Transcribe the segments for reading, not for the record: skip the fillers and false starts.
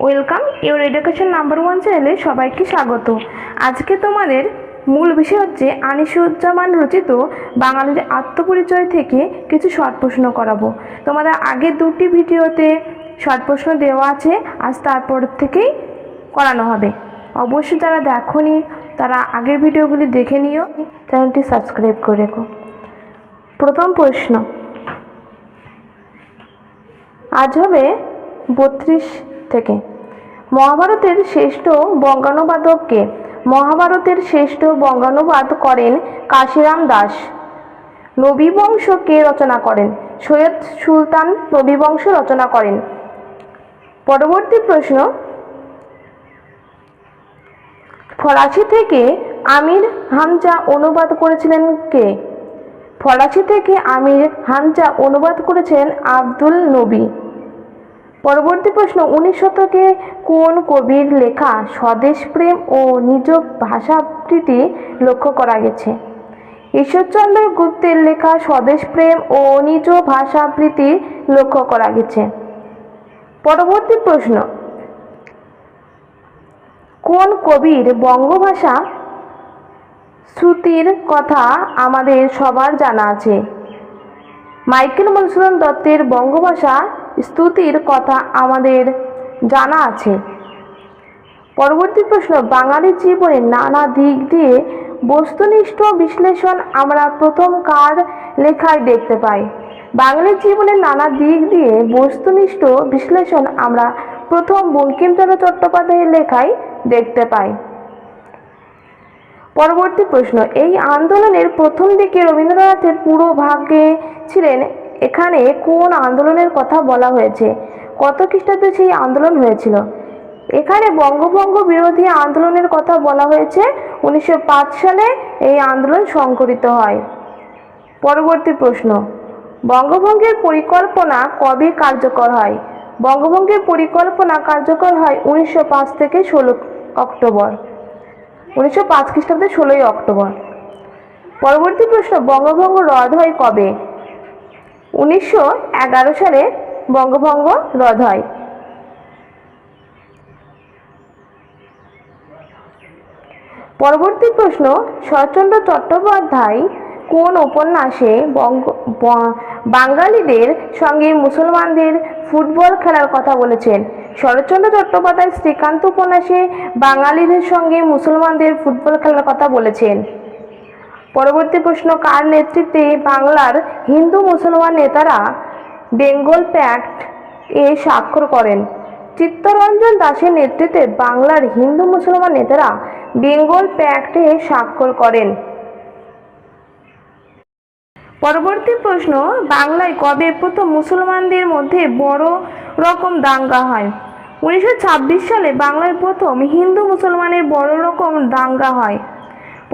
Welcome your education number 1 চ্যানেলে সবাইকে স্বাগত। আজকে তোমাদের মূল বিষয় হচ্ছে আনিসুজ্জামান রচিত বাঙালির আত্মপরিচয় থেকে কিছু শর্ট প্রশ্ন করাবো। তোমাদের আগের দুটি ভিডিওতে শর্ট প্রশ্ন দেওয়া আছে, আজ তারপর থেকেই করানো হবে। অবশ্যই যারা দেখোনি তারা আগের ভিডিওগুলি দেখে নিও, চ্যানেলটি সাবস্ক্রাইব করে রেখো। প্রথম প্রশ্ন আজ হবে 32 থেকে। মহাভারতের শ্রেষ্ঠ বঙ্গানুবাদক কে? মহাভারতের শ্রেষ্ঠ বঙ্গানুবাদ করেন কাশিরাম দাস। নবীবংশ কে রচনা করেন? সৈয়দ সুলতান নবীবংশ রচনা করেন। পরবর্তী প্রশ্ন ফরাসি থেকে আমির হামজা অনুবাদ করেছিলেন কে? ফরাসি থেকে আমির হামজা অনুবাদ করেছেন আব্দুল নবী। পরবর্তী প্রশ্ন 19 শতকে কোন কবির লেখা স্বদেশপ্রেম ও নিজ ভাষাপ্রীতি লক্ষ্য করা গেছে? ঈশ্বরচন্দ্র গুপ্তের লেখা স্বদেশপ্রেম ও নিজ ভাষাপ্রীতি লক্ষ্য করা গেছে। পরবর্তী প্রশ্ন কোন কবির বঙ্গভাষা শ্রুতির কথা আমাদের সবার জানা আছে? মাইকেল মধুসূদন দত্তের বঙ্গভাষা স্তুতির কথা আমাদের জানা আছে। পরবর্তী প্রশ্ন বাঙালির জীবনের নানা দিক দিয়ে বস্তুনিষ্ঠ বিশ্লেষণ আমরা প্রথম কার লেখায় দেখতে পাই? বাঙালির জীবনের নানা দিক দিয়ে বস্তুনিষ্ঠ বিশ্লেষণ আমরা প্রথম বঙ্কিমচন্দ্র চট্টোপাধ্যায়ের লেখায় দেখতে পাই। পরবর্তী প্রশ্ন এই আন্দোলনের প্রথম দিকে রবীন্দ্রনাথের পুরো ভাগে ছিলেন, এখানে কোন আন্দোলনের কথা বলা হয়েছে? কত খ্রিস্টাব্দে সেই আন্দোলন হয়েছিল? এখানে বঙ্গভঙ্গ বিরোধী আন্দোলনের কথা বলা হয়েছে। 1905 সালে এই আন্দোলন সংঘটিত হয়। পরবর্তী প্রশ্ন বঙ্গভঙ্গের পরিকল্পনা কবে কার্যকর হয়? বঙ্গভঙ্গের পরিকল্পনা কার্যকর হয় 1905 থেকে 16 অক্টোবর। 1905 খ্রিস্টাব্দে 16 অক্টোবর। পরবর্তী প্রশ্ন বঙ্গভঙ্গ রদ হয় কবে? 1911 সালে বঙ্গভঙ্গ রদ হয়। পরবর্তী প্রশ্ন শরৎচন্দ্র চট্টোপাধ্যায় কোন উপন্যাসে বাঙালিদের সঙ্গে মুসলমানদের ফুটবল খেলার কথা বলেছেন? শরৎচন্দ্র চট্টোপাধ্যায় শ্রীকান্ত উপন্যাসে বাঙালিদের সঙ্গে মুসলমানদের ফুটবল খেলার কথা বলেছেন। পরবর্তী প্রশ্ন কার নেতৃত্বে বাংলার হিন্দু মুসলমান নেতারা বেঙ্গল প্যাক্ট এ স্বাক্ষর করেন? চিত্তরঞ্জন দাসের নেতৃত্বে বাংলার হিন্দু মুসলমান নেতারা বেঙ্গল প্যাক্ট এ স্বাক্ষর করেন। পরবর্তী প্রশ্ন বাংলায় কবে প্রথম মুসলমানদের মধ্যে বড় রকম দাঙ্গা হয়? 1926 সালে বাংলায় প্রথম হিন্দু মুসলমানের বড় রকম দাঙ্গা হয়।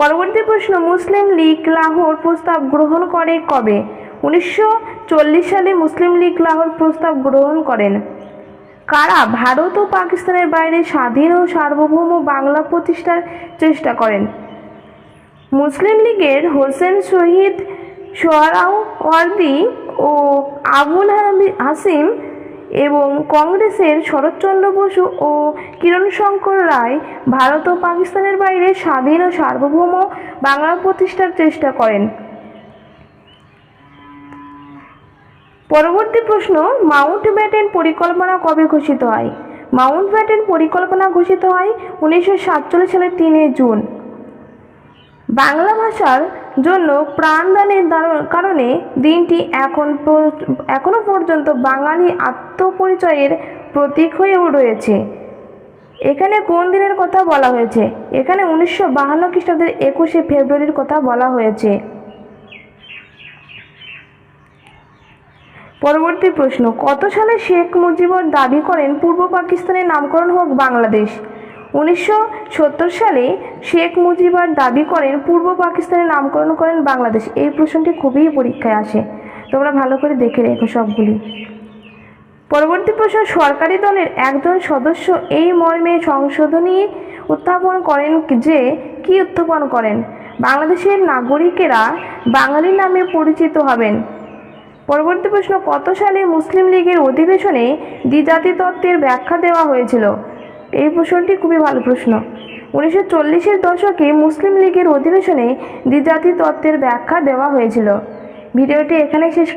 পরবর্তী প্রশ্ন মুসলিম লীগ লাহোর প্রস্তাব গ্রহণ করে কবে? 1940 সালে মুসলিম লীগ লাহোর প্রস্তাব গ্রহণ করেন। কারা ভারত ও পাকিস্তানের বাইরে স্বাধীন ও সার্বভৌম বাংলা প্রতিষ্ঠার চেষ্টা করেন? মুসলিম লীগের হোসেন শহীদ সোহরাওয়ার্দী ও আবুল হাসিম এবং কংগ্রেসের শরৎচন্দ্র বসু ও কিরণশঙ্কর রায় ভারত ও পাকিস্তানের বাইরে স্বাধীন ও সার্বভৌম বাংলা প্রতিষ্ঠার চেষ্টা করেন। পরবর্তী প্রশ্ন মাউন্টব্যাটেন পরিকল্পনা কবে ঘোষিত হয়? মাউন্টব্যাটেন পরিকল্পনা ঘোষিত হয় 1947 সালের 3 জুন। বাংলা ভাষার জন্য প্রাণদানের কারণে দিনটি এখনো পর্যন্ত বাঙালি আত্মপরিচয়ের প্রতীক হয়ে রয়েছে। এখানে কোন দিনের কথা বলা হয়েছে? এখানে 1952 খ্রিস্টাব্দের 21শে ফেব্রুয়ারির কথা বলা হয়েছে। পরবর্তী প্রশ্ন কত সালে শেখ মুজিবুর দাবি করেন পূর্ব পাকিস্তানের নামকরণ হোক বাংলাদেশ? 1970 সালে শেখ মুজিবুর দাবি করেন পূর্ব পাকিস্তানের নামকরণ করেন বাংলাদেশ। এই প্রশ্নটি খুবই পরীক্ষায় আসে, তোমরা ভালো করে দেখে রেখো সবগুলি। পরবর্তী প্রশ্ন সরকারি দলের একজন সদস্য এই মর্মে সংশোধনী উত্থাপন করেন যে কি উত্থাপন করেন? বাংলাদেশের নাগরিকেরা বাঙালি নামে পরিচিত হবেন। পরবর্তী প্রশ্ন, কত সালে মুসলিম লীগের অধিবেশনে দ্বিজাতি তত্ত্বের ব্যাখ্যা দেওয়া হয়েছিল? এই প্রশ্নটি খুবই ভালো প্রশ্ন। 1940-এর দশকে মুসলিম লীগের অধিবেশনে দ্বিজাতি তত্ত্বের ব্যাখ্যা দেওয়া হয়েছিল। ভিডিওটি এখানে শেষ